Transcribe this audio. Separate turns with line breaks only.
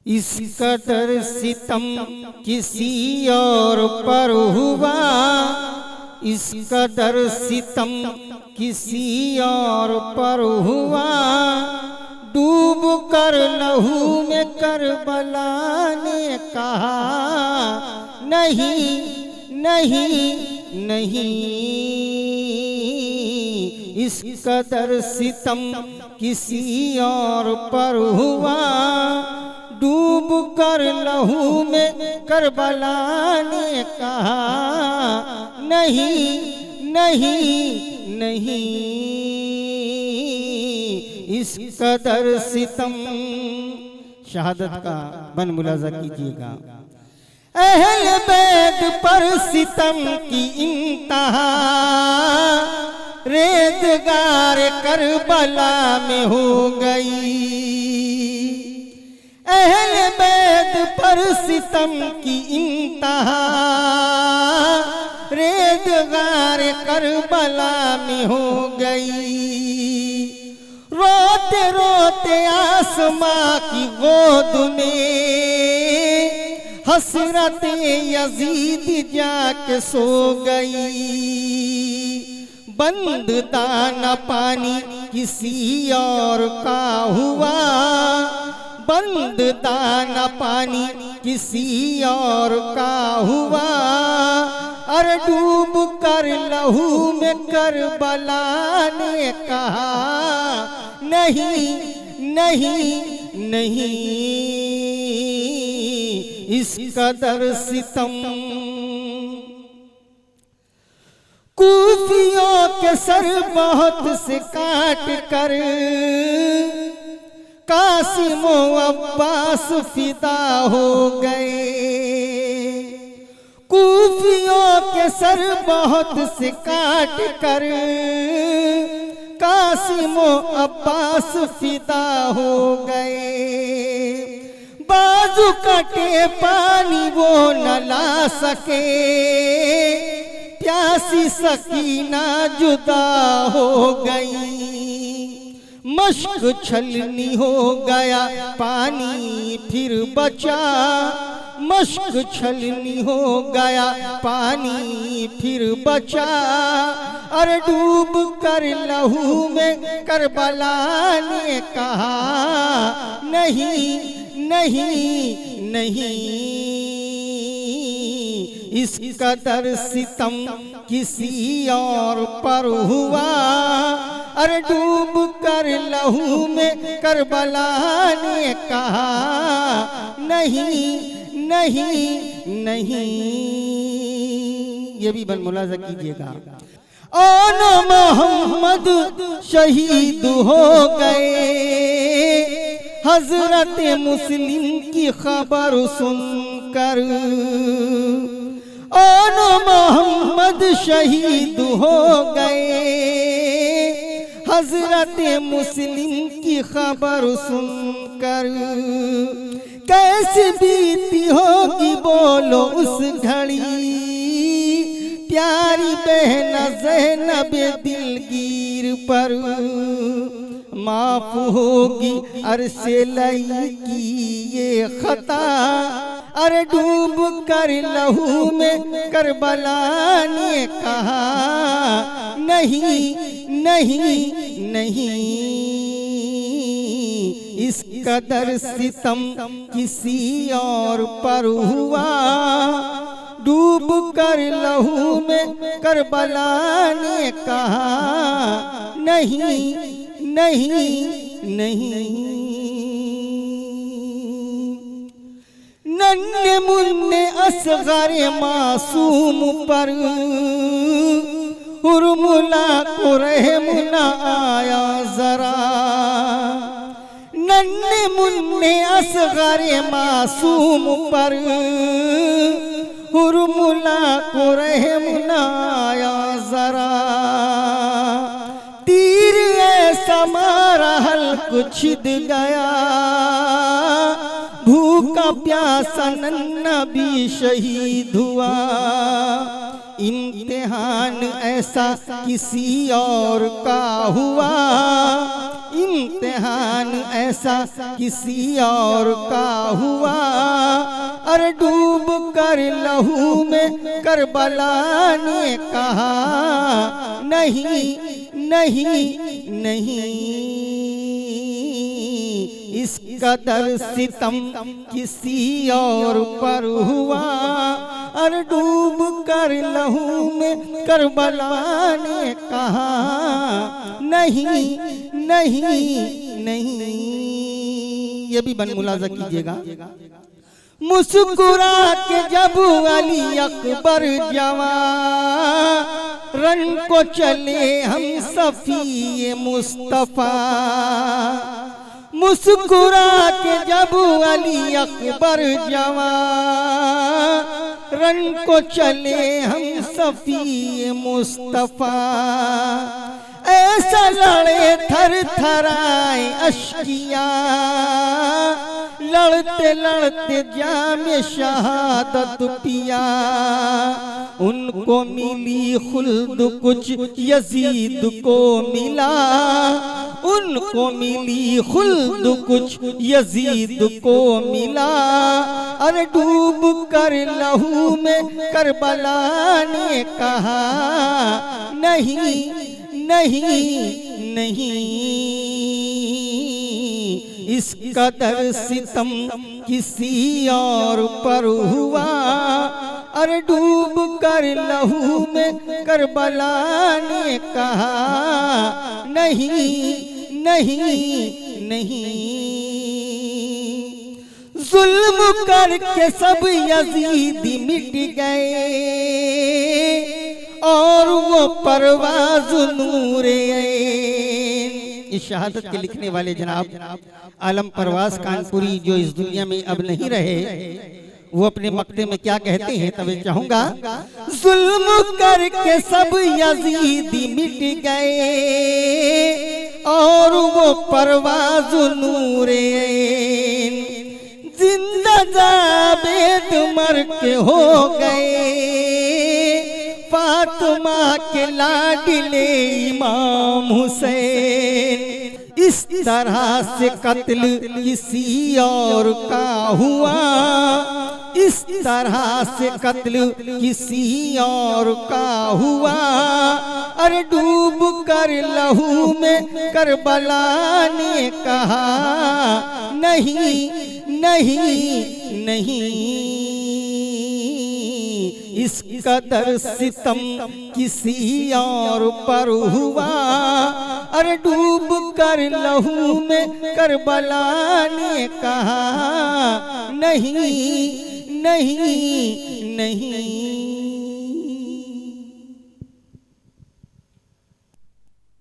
इस कदर सितम किसी और पर हुआ, इस कदर सितम किसी और पर हुआ, डूब कर लहू में करबला ने कहा नहीं नहीं नहीं। इस कदर सितम किसी और पर हुआ, डूब कर लहू में करबला ने कहा नहीं नहीं नहीं। इस कदर सितम, शहादत का बन मुलाजा कीजिएगा। अहल बैत पर सितम की इंतहा, रेतगार करबला में हो गई। अहल बैत पर सितम की इंतहा, रेतगार करबला में हो गई। रोते रोते आसमां की गोद में हसरत यजीद जाके सो गई। बंद दाना पानी किसी और का हुआ, बंद दाना पानी किसी और का हुआ, अरे डूब कर लहू में करबला ने कहा नहीं नहीं नहीं। इस कदर सितम कूफियों के सर बहुत से काट कर कासिम अब्बास फिदा हो गए। कूफियों के सर बहुत से काट कर कासिम अब्बास फिदा हो गए। बाजू कटे पानी वो न ला सके, प्यासी सकीना जुदा हो गई। मश्क छलनी हो गया पानी फिर बचा, मश्क छलनी हो गया पानी फिर बचा, अरे डूब कर लहू में करबला ने कहा नहीं नहीं नहीं। इस कदर सितम किसी और पर हुआ, अरे डूब कर लहू में करबला ने कहा नहीं नहीं नहीं। ये भी बन मुलाजा कीजिएगा। ओन मोहम्मद शहीद हो गए, हजरत मुस्लिम की खबर सुनकर। ओन मोहम्मद शहीद हो गए, हजरत मुस्लिम की खबर सुनकर। कैसी बीती होगी बोलो उस घड़ी, प्यारी बहन ज़ैनब दिलगीर पर। माफ होगी अरसे लाई की ये खता, अरे डूब कर लहू में करबला ने कहा नहीं नहीं नहीं। इस कदर सितम किसी और पर हुआ, डूब कर लहू में करबला ने कहा नहीं नहीं नहीं। नन्हे मुन्ने असग़र मासूम पर हुर्मुला को रहम न आया जरा। नन्हे मुन्ने असग़र मासूम पर हुर्मुला को रहम न आया जरा। तीर ऐसा मारा हल्क छिद गया, भूखा प्यासा नन्हा भी शहीद हुआ। इम्तिहान ऐसा किसी और का हुआ, इम्तिहान ऐसा किसी और का हुआ, अरे डूब कर लहू में करबला ने कहा, नहीं नहीं नहीं, इस कदर सितम किसी और पर हुआ, अरे डूब कर लहू में करबला ने कहा, नहीं नहीं नहीं। ये भी बन मुलाजा कीजिएगा। मुस्कुरा के जब अली अकबर जवां रन को चले हम सफी मुस्तफा, मुस्कुरा के जब अली अकबर जवां रन को चले हम सफी मुस्तफा, ऐसा लड़े थर थराए अश्किया, लड़ते लड़ते जामे शहादत पिया, उनको मिली खुल्द कुछ यजीद को मिला, उनको मिली खुल्द कुछ यजीद को मिला, अरे डूब कर लहू में करबला ने कहा, नहीं नहीं नहीं, इस कदर सितम किसी और पर हुआ, अरे डूब कर लहू में करबला ने कहा, नहीं नहीं नहीं। जुल्म करके सब यजीदी मिट गए, और वो परवाज़ नूरे इस शहादत के लिखने वाले जनाब आलम परवाज़ कानपुरी जो इस दुनिया में अब नहीं रहे, वो अपने मक्ते में क्या कहते हैं तब चाहूंगा। जुल्म करके सब यजीदी मिट गए, और वो परवाज़ नूरे जिंदा जावेद मर के हो गए, फातिमा के लाडले इमाम हुसैन, इस तरह से कत्ल किसी और का हुआ, इस तरह से कत्ल किसी और का हुआ, अरे डूब कर लहू में करबला ने कहा, नहीं नहीं नहीं, इस कदर सितम किसी और पर हुआ, अरे डूब कर लहू में करबला ने कहा, नहीं नहीं नहीं।